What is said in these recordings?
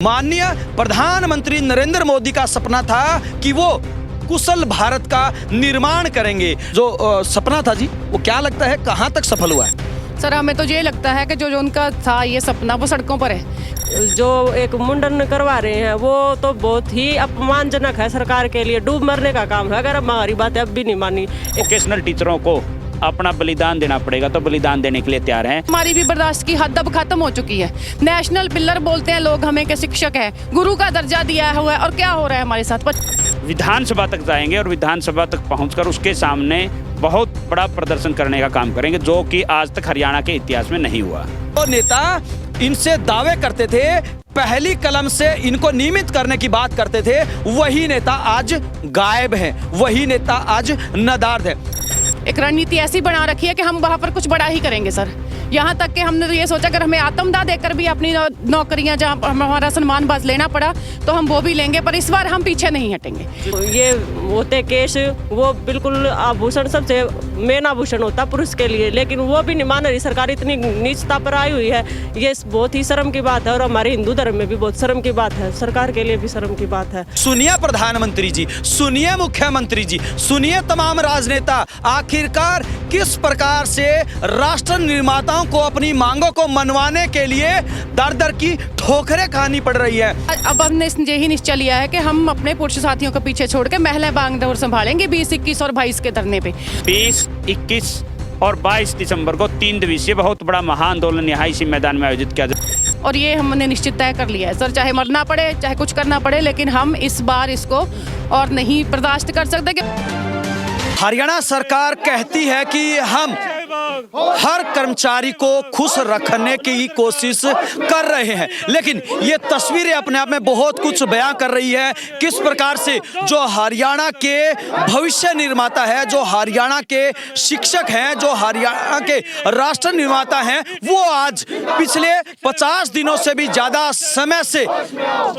माननीय प्रधानमंत्री नरेंद्र मोदी का सपना था कि वो कुशल भारत का निर्माण करेंगे। जो सपना था जी, वो क्या लगता है कहाँ तक सफल हुआ है? सर, हमें तो ये लगता है कि जो जो उनका था ये सपना वो सड़कों पर है। जो एक मुंडन करवा रहे हैं वो तो बहुत ही अपमानजनक है सरकार के लिए, डूब मरने का काम है। अगर हमारी बातें अब भी नहीं मानी। वोकेशनल टीचरों को अपना बलिदान देना पड़ेगा, तो बलिदान देने के लिए तैयार हैं। हमारी भी बर्दाश्त की हद अब खत्म हो चुकी है। नेशनल पिलर बोलते हैं लोग हमें कि शिक्षक है, गुरु का दर्जा दिया हुआ है, और क्या हो रहा है हमारे साथ। विधानसभा तक जाएंगे और विधानसभा तक पहुंचकर उसके सामने बहुत बड़ा प्रदर्शन करने का काम करेंगे, जो कि आज तक हरियाणा के इतिहास में नहीं हुआ। तो नेता इनसे दावे करते थे, पहली कलम से इनको नियमित करने की बात करते थे, वही नेता आज गायब हैं, वही नेता आज नदारद है। एक रणनीति ऐसी बना रखी है कि हम वहाँ पर कुछ बड़ा ही करेंगे सर। यहाँ तक कि हमने तो ये सोचा अगर हमें आत्मदाह देकर भी अपनी नौकरियाँ, जहाँ हमारा सम्मान बस लेना पड़ा तो हम वो भी लेंगे, पर इस बार हम पीछे नहीं हटेंगे। ये होते केस वो बिल्कुल आभूषण सबसे मेन आभूषण होता पुरुष के लिए, लेकिन वो भी नहीं मान रही सरकार, इतनी नीचता पर आई हुई है। ये बहुत ही शर्म की बात है, और हमारे हिंदू धर्म में भी बहुत शर्म की बात है, सरकार के लिए भी शर्म की बात है। सुनिए प्रधानमंत्री जी, सुनिए मुख्यमंत्री जी, सुनिए तमाम राजनेता, आखिरकार किस प्रकार से राष्ट्र निर्माताओं को अपनी मांगों को मनवाने के लिए दर दर की ठोकरें खानी पड़ रही है। अब हमने यही निश्चय लिया है कि हम अपने पुरुष साथियों को पीछे छोड़ के महिला बागडोर संभालेंगे 20, 21 और 22 के धरने पे। 20, 21 और 22 दिसंबर को 3 दिवसीय बहुत बड़ा महाआंदोलन यहाँ इसी मैदान में आयोजित किया जाए, और ये हमने निश्चित तय कर लिया है सर, चाहे मरना पड़े चाहे कुछ करना पड़े, लेकिन हम इस बार इसको और नहीं बर्दाश्त कर सकते। कि हरियाणा सरकार कहती है कि हम हर कर्मचारी को खुश रखने की कोशिश कर रहे हैं, लेकिन ये तस्वीरें अपने आप में बहुत कुछ बयां कर रही है। किस प्रकार से जो हरियाणा के भविष्य निर्माता है, जो हरियाणा के शिक्षक हैं, जो हरियाणा के राष्ट्र निर्माता हैं, वो आज पिछले 50 दिनों से भी ज्यादा समय से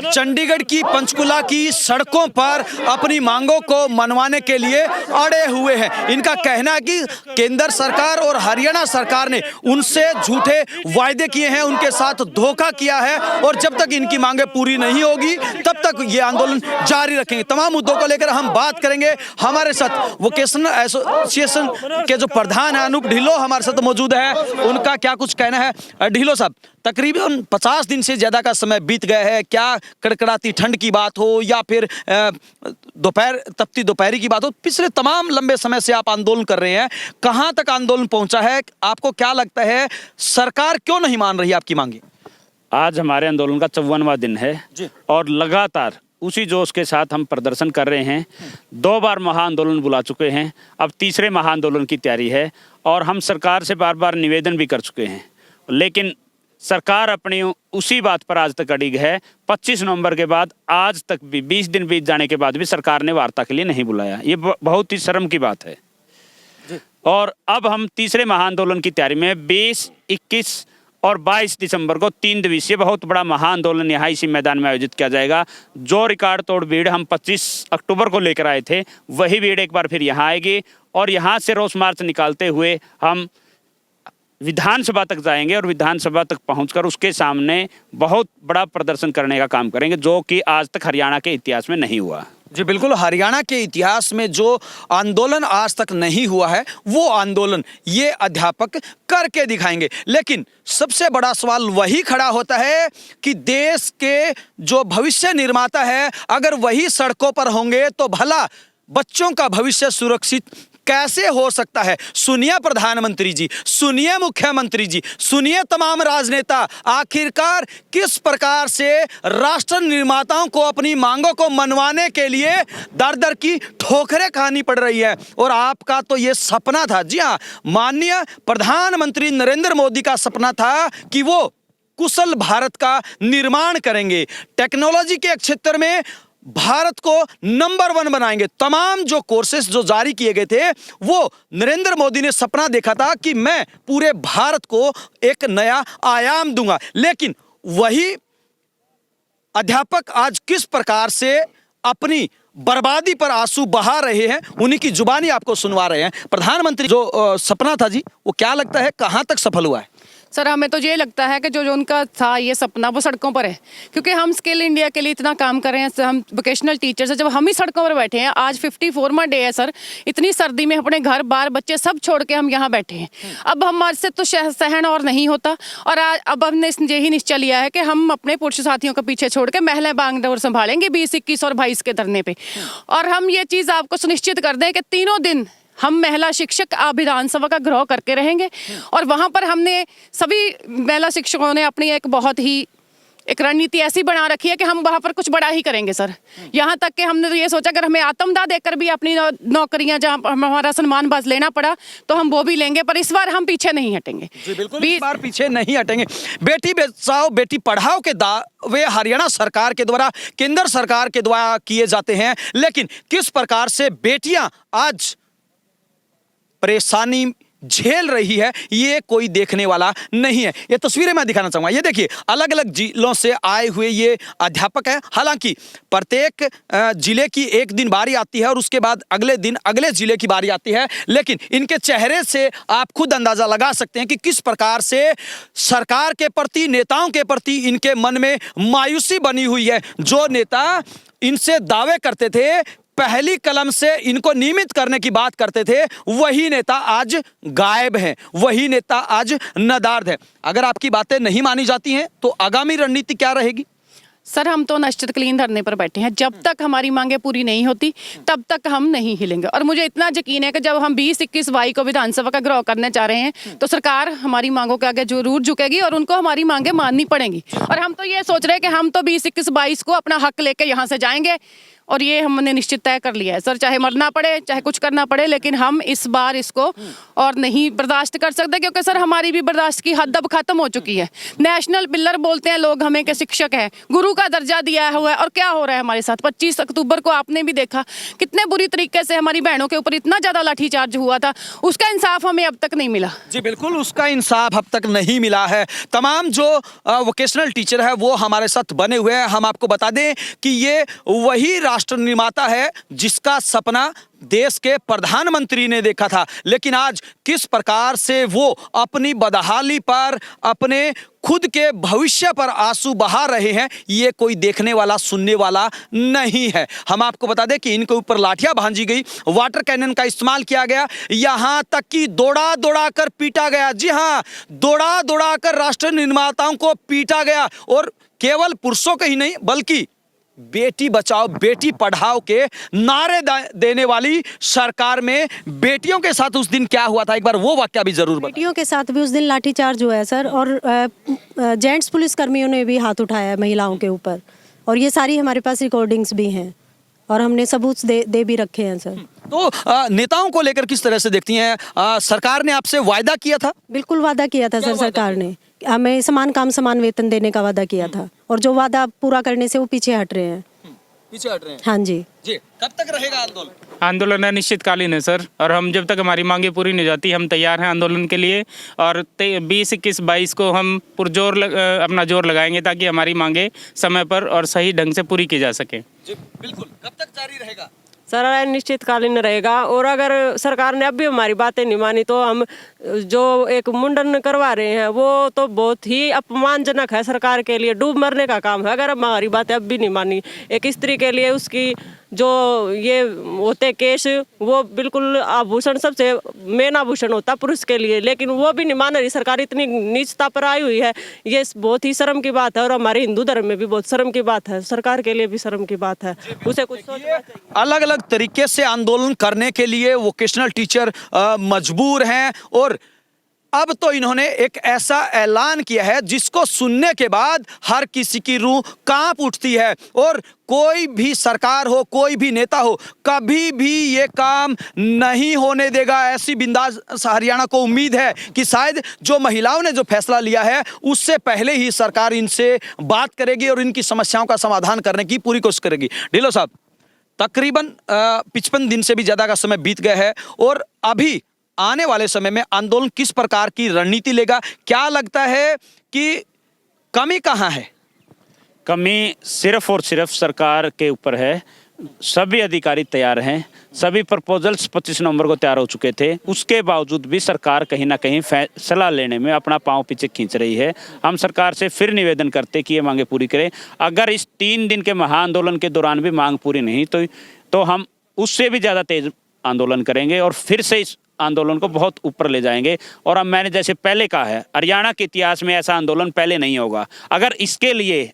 चंडीगढ़ की, पंचकुला की सड़कों पर अपनी मांगों को मनवाने के लिए अड़े हुए हैं। इनका कहना है कि केंद्र सरकार और हरियाणा सरकार ने उनसे झूठे वायदे किए हैं, उनके साथ धोखा किया है, और जब तक इनकी मांगे पूरी नहीं होगी तब तक ये आंदोलन जारी रखेंगे। तमाम मुद्दों को लेकर हम बात करेंगे। हमारे साथ वोकेशनल एसोसिएशन के जो प्रधान है अनूप ढिल्लो हमारे साथ मौजूद है, उनका क्या कुछ कहना है। ढिल्लो साहब, तकरीबन 50 दिन से ज्यादा का समय बीत गया है, क्या कड़कड़ाती ठंड की बात हो या फिर तपती दोपहरी की बात हो, पिछले तमाम लंबे समय से आप आंदोलन कर रहे हैं, कहां तक आंदोलन पहुंचा है? आपको क्या लगता है सरकार क्यों नहीं मान रही आपकी मांगे? आज हमारे आंदोलन का 54वां दिन है और लगातार उसी जोश के साथ हम प्रदर्शन कर रहे हैं। 2 बार महाआंदोलन बुला चुके हैं, अब तीसरे महाआंदोलन की तैयारी है, और हम सरकार से बार बार निवेदन भी कर चुके हैं, लेकिन सरकार अपनी उसी बात पर आज तक अड़िग है। 25 नवंबर के बाद आज तक भी 20 दिन बीत जाने के बाद भी सरकार ने वार्ता के लिए नहीं बुलाया। ये बहुत ही शर्म की बात है। और अब हम तीसरे महाआंदोलन की तैयारी में 20, 21 और 22 दिसंबर को 3 दिवसीय बहुत बड़ा महाआंदोलन यहाँ इसी मैदान में आयोजित किया जाएगा। जो रिकॉर्ड तोड़ भीड़ हम 25 अक्टूबर को लेकर आए थे, वही भीड़ एक बार फिर यहाँ आएगी, और यहाँ से रोष मार्च निकालते हुए हम विधानसभा तक जाएंगे और विधानसभा तक पहुंचकर उसके सामने बहुत बड़ा प्रदर्शन करने का काम करेंगे, जो कि आज तक हरियाणा के इतिहास में नहीं हुआ। जी बिल्कुल, हरियाणा के इतिहास में जो आंदोलन आज तक नहीं हुआ है, वो आंदोलन ये अध्यापक करके दिखाएंगे। लेकिन सबसे बड़ा सवाल वही खड़ा होता है कि देश के जो भविष्य निर्माता है, अगर वही सड़कों पर होंगे तो भला बच्चों का भविष्य सुरक्षित कैसे हो सकता है? सुनिए प्रधानमंत्री जी, सुनिए मुख्यमंत्री जी, सुनिए तमाम राजनेता, आखिरकार किस प्रकार से राष्ट्र निर्माताओं को अपनी मांगों को मनवाने के लिए दर दर की ठोकरें खानी पड़ रही है। और आपका तो ये सपना था, जी हाँ, माननीय प्रधानमंत्री नरेंद्र मोदी का सपना था कि वो कुशल भारत का निर्माण करेंगे, टेक्नोलॉजी के क्षेत्र में भारत को नंबर 1 बनाएंगे। तमाम जो कोर्सेस जो जारी किए गए थे, वो नरेंद्र मोदी ने सपना देखा था कि मैं पूरे भारत को एक नया आयाम दूंगा। लेकिन वही अध्यापक आज किस प्रकार से अपनी बर्बादी पर आंसू बहा रहे हैं, उन्हीं की जुबानी आपको सुनवा रहे हैं। प्रधानमंत्री जो सपना था जी, वो क्या लगता है कहां तक सफल हुआ है? सर हमें तो ये लगता है कि जो जो उनका था ये सपना वो सड़कों पर है, क्योंकि हम स्किल इंडिया के लिए इतना काम कर रहे हैं, हम वोकेशनल टीचर्स हैं, जब हम ही सड़कों पर बैठे हैं। आज 54वां डे है सर, इतनी सर्दी में अपने घर बार बच्चे सब छोड़ के हम यहाँ बैठे हैं। अब हमारे से तो सहन और नहीं होता, और अब हमने यही निश्चय लिया है कि हम अपने पुरुष साथियों को पीछे छोड़ के महिला बागडोर संभालेंगे 20, 21 और 22 के धरने पे। और हम ये चीज़ आपको सुनिश्चित कर दें कि तीनों दिन हम महिला शिक्षक विधानसभा का घेराव करके रहेंगे, और वहाँ पर हमने सभी महिला शिक्षकों ने अपनी एक बहुत ही एक रणनीति ऐसी बना रखी है कि हम वहाँ पर कुछ बड़ा ही करेंगे सर। यहाँ तक कि हमने ये सोचा अगर हमें आत्मदाह देकर भी अपनी नौकरियाँ जहाँ हमारा सम्मान बस लेना पड़ा तो हम वो भी लेंगे, पर इस बार हम पीछे नहीं हटेंगे। जी बिल्कुल, इस बार पीछे नहीं हटेंगे। बेटी बचाओ बेटी पढ़ाओ के दावे हरियाणा सरकार के द्वारा, केंद्र सरकार के द्वारा किए जाते हैं, लेकिन किस प्रकार से बेटियां आज परेशानी झेल रही है ये कोई देखने वाला नहीं है। ये तस्वीरें मैं दिखाना चाहूंगा। ये देखिए, अलग अलग जिलों से आए हुए ये अध्यापक हैं। हालांकि प्रत्येक जिले की एक दिन बारी आती है और उसके बाद अगले दिन अगले जिले की बारी आती है, लेकिन इनके चेहरे से आप खुद अंदाजा लगा सकते हैं कि किस प्रकार से सरकार के प्रति, नेताओं के प्रति इनके मन में मायूसी बनी हुई है। जो नेता इनसे दावे करते थे, पहली कलम से इनको नियमित करने की बात करते थे, वही नेता आज गायब हैं, वही नेता आज नदारद है। अगर आपकी बातें नहीं मानी जाती हैं तो आगामी रणनीति क्या रहेगी? सर हम तो अनिश्चितकालीन धरने पर बैठे हैं। जब तक हमारी मांगे पूरी नहीं होती तब तक हम नहीं हिलेंगे, और मुझे इतना यकीन है कि जब हम 20, 21, 22 को विधानसभा का घेराव करने चाह रहे हैं तो सरकार हमारी मांगों के आगे जरूर झुकेगी और उनको हमारी मांगे माननी पड़ेंगी। और हम तो ये सोच रहे हैं कि हम तो 20, 21, 22 को अपना हक लेके यहाँ से जाएंगे, और ये हमने निश्चित तय कर लिया है सर, चाहे मरना पड़े चाहे कुछ करना पड़े, लेकिन हम इस बार इसको और नहीं बर्दाश्त कर सकते, क्योंकि सर हमारी भी बर्दाश्त की हद अब खत्म हो चुकी है। नेशनल पिलर बोलते हैं लोग हमें कि शिक्षक है, गुरु का दर्जा दिया हुआ है, और क्या हो रहा है हमारे साथ। 25 अक्टूबर को आपने भी देखा कितने बुरी तरीके से हमारी बहनों के ऊपर इतना ज्यादा लाठीचार्ज हुआ था, उसका इंसाफ हमें अब तक नहीं मिला। जी बिल्कुल, उसका इंसाफ अब तक नहीं मिला है। तमाम जो वोकेशनल टीचर है वो हमारे साथ बने हुए हैं। हम आपको बता दें कि ये वही राष्ट्र निर्माता है जिसका सपना देश के प्रधानमंत्री ने देखा था, लेकिन आज किस प्रकार से वो अपनी बदहाली पर, अपने खुद के भविष्य पर आंसू बहा रहे हैं, ये कोई देखने वाला, सुनने वाला नहीं है। हम आपको बता दें कि इनके ऊपर लाठियां भांजी गई, वाटर कैनन का इस्तेमाल किया गया, यहां तक कि दौड़ा दौड़ा कर पीटा गया। जी हां, दौड़ा दौड़ा कर राष्ट्र निर्माताओं को पीटा गया, और केवल पुरुषों के ही नहीं बल्कि बेटी बचाओ बेटी पढ़ाओ के नारे देने वाली सरकार में बेटियों के साथ उस दिन क्या हुआ था, एक बार वो वाकया भी जरूर बताइए। बेटियों के साथ भी उस दिन लाठीचार्ज हुआ है सर, और जेंट्स पुलिस कर्मियों ने भी हाथ उठाया है महिलाओं के ऊपर, और ये सारी हमारे पास रिकॉर्डिंग्स भी हैं और हमने सबूत दे भी रखे हैं सर। तो नेताओं को लेकर किस तरह से देखती हैं? सरकार ने आपसे वायदा किया था? बिल्कुल वादा किया था सर, सरकार ने हमें समान काम समान वेतन देने का वादा किया था, और जो वादा पूरा करने से वो पीछे हट रहे हैं। पीछे हट रहे हैं? हाँ जी। जी, कब तक रहेगा आंदोलन? आंदोलन अनिश्चितकालीन है सर, और हम जब तक हमारी मांगे पूरी नहीं जाती हम तैयार हैं आंदोलन के लिए, और 20, 21, 22 को हम पुरजोर अपना जोर लगाएंगे ताकि हमारी मांगे समय पर और सही ढंग से पूरी की जा सके। जी बिल्कुल, कब तक जारी रहेगा? सर अनिश्चितकालीन रहेगा, और अगर सरकार ने अब भी हमारी बातें नहीं मानी तो हम जो एक मुंडन करवा रहे हैं वो तो बहुत ही अपमानजनक है सरकार के लिए, डूब मरने का काम है। अगर हमारी बातें अब भी नहीं मानी, एक स्त्री के लिए उसकी जो ये होते केश वो बिल्कुल आभूषण, सबसे मेन आभूषण होता पुरुष के लिए, लेकिन वो भी नहीं मान रही सरकार, इतनी नीचता पर आई हुई है। ये बहुत ही शर्म की बात है, और हमारे हिंदू धर्म में भी बहुत शर्म की बात है, सरकार के लिए भी शर्म की बात है। उसे कुछ सोचना चाहिए। अलग अलग तरीके से आंदोलन करने के लिए वोकेशनल टीचर मजबूर हैं, और अब तो इन्होंने एक ऐसा ऐलान किया है जिसको सुनने के बाद हर किसी की रूह कांप उठती है, और कोई भी सरकार हो, कोई भी नेता हो, कभी भी ये काम नहीं होने देगा। ऐसी बिंदास हरियाणा को उम्मीद है कि शायद जो महिलाओं ने जो फैसला लिया है उससे पहले ही सरकार इनसे बात करेगी और इनकी समस्याओं का समाधान करने की पूरी कोशिश करेगी। ढिल्लों साहब, तकरीबन 55 दिन से भी ज़्यादा का समय बीत गया है, और अभी आने वाले समय में आंदोलन किस प्रकार की रणनीति लेगा? क्या लगता है कि कमी कहाँ है? कमी सिर्फ और सिर्फ सरकार के ऊपर है। सभी अधिकारी तैयार हैं, सभी प्रपोजल्स 25 नवंबर को तैयार हो चुके थे। उसके बावजूद भी सरकार कहीं ना कहीं फैसला लेने में अपना पांव पीछे खींच रही है। हम सरकार से फिर निवेदन करते कि ये मांगे पूरी करें। अगर इस 3 दिन के महाआंदोलन के दौरान भी मांग पूरी नहीं तो हम उससे भी ज़्यादा तेज आंदोलन करेंगे और फिर से इस आंदोलन को बहुत ऊपर ले जाएंगे। और अब मैंने जैसे पहले कहा है, हरियाणा के इतिहास में ऐसा आंदोलन पहले नहीं होगा। अगर इसके लिए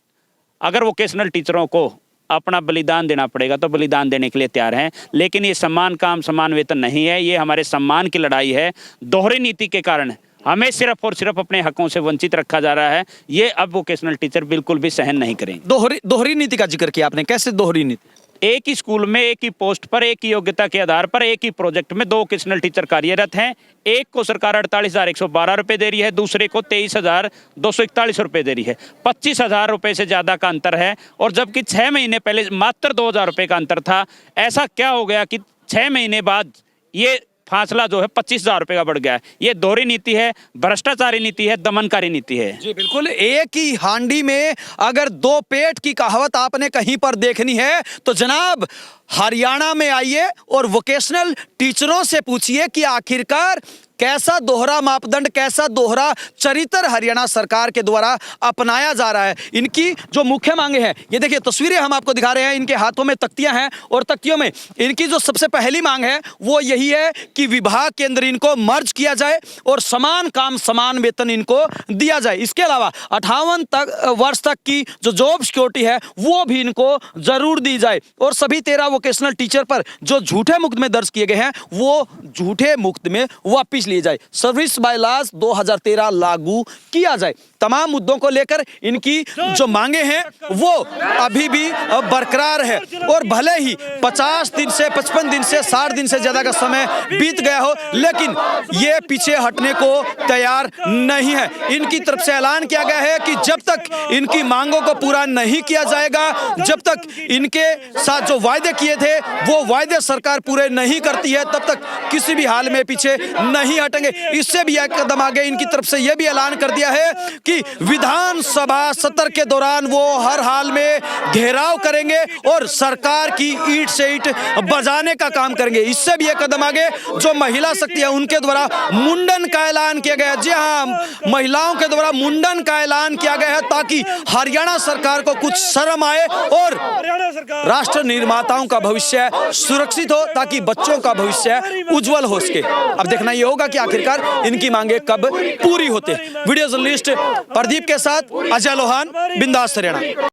अगर वोकेशनल टीचरों को अपना बलिदान देना पड़ेगा तो बलिदान देने के लिए तैयार हैं, लेकिन ये समान काम समान वेतन नहीं है, ये हमारे सम्मान की लड़ाई है। दोहरी नीति के कारण हमें सिर्फ और सिर्फ अपने हकों से वंचित रखा जा रहा है। ये अब वोकेशनल टीचर बिल्कुल भी सहन नहीं करेंगे। दोहरी नीति का जिक्र किया आपने, कैसे दोहरी नीति? एक ही स्कूल में एक ही पोस्ट पर एक ही योग्यता के आधार पर एक ही प्रोजेक्ट में 2 वोकेशनल टीचर कार्यरत हैं। एक को सरकार 48,112 रुपये दे रही है, दूसरे को 23,241 रुपये दे रही है। 25,000 रुपये से ज़्यादा का अंतर है। और जबकि 6 महीने पहले मात्र 2,000 रुपये का अंतर था। ऐसा क्या हो गया कि 6 महीने बाद ये फासला जो है 25,000 रुपये का बढ़ गया है? ये दोहरी नीति है, भ्रष्टाचारी नीति है, दमनकारी नीति है। जी बिल्कुल। एक ही हांडी में अगर 2 पेट की कहावत आपने कहीं पर देखनी है तो जनाब हरियाणा में आइए और वोकेशनल टीचरों से पूछिए कि आखिरकार कैसा दोहरा मापदंड, कैसा दोहरा चरित्र हरियाणा सरकार के द्वारा अपनाया जा रहा है। इनकी जो मुख्य मांगे हैं, ये देखिए तस्वीरें हम आपको दिखा रहे हैं, इनके हाथों में तख्तियां हैं और तख्तियों में इनकी जो सबसे पहली मांग है वो यही है कि विभाग के अंदर इनको मर्ज किया जाए और समान काम समान वेतन इनको दिया जाए। इसके अलावा 58 वर्ष तक की जो जॉब सिक्योरिटी है वो भी इनको जरूर दी जाए और सभी 13 वोकेशनल टीचर पर जो झूठे मुकदमे दर्ज किए गए हैं वो झूठे मुकदमे वापिस लिए जाए। सर्विस बाय लॉज 2013 लागू किया जाए। तमाम मुद्दों को लेकर इनकी जो मांगे हैं वो अभी भी बरकरार है और भले ही 50 दिन से 55 दिन से 60 दिन से ज्यादा का समय बीत गया हो, लेकिन ये पीछे हटने को तैयार नहीं है। इनकी तरफ से ऐलान किया गया है कि जब तक इनकी मांगों को पूरा नहीं किया जाएगा, जब तक इनके साथ जो वायदे किए थे वो वायदे सरकार पूरे नहीं करती है, तब तक किसी भी हाल में पीछे नहीं हटेंगे। इससे भी एक कदम आगे इनकी तरफ से यह भी ऐलान कर दिया है कि विधानसभा सत्र के दौरान वो हर हाल में घेराव करेंगे और सरकार की ईंट से ईंट बजाने का काम करेंगे। इससे भी एक कदम आगे जो महिला शक्ति है उनके द्वारा मुंडन का ऐलान किया गया है। जी हाँ, महिलाओं के द्वारा मुंडन का ऐलान किया गया है ताकि हरियाणा सरकार को कुछ शर्म आए और राष्ट्र निर्माताओं का भविष्य सुरक्षित हो, ताकि बच्चों का भविष्य उज्जवल हो सके। अब देखना यह होगा कि आखिरकार इनकी मांगे कब पूरी होते हैं। वीडियो जर्नलिस्ट प्रदीप के साथ अजय लोहान, बिंदास हरियाणा।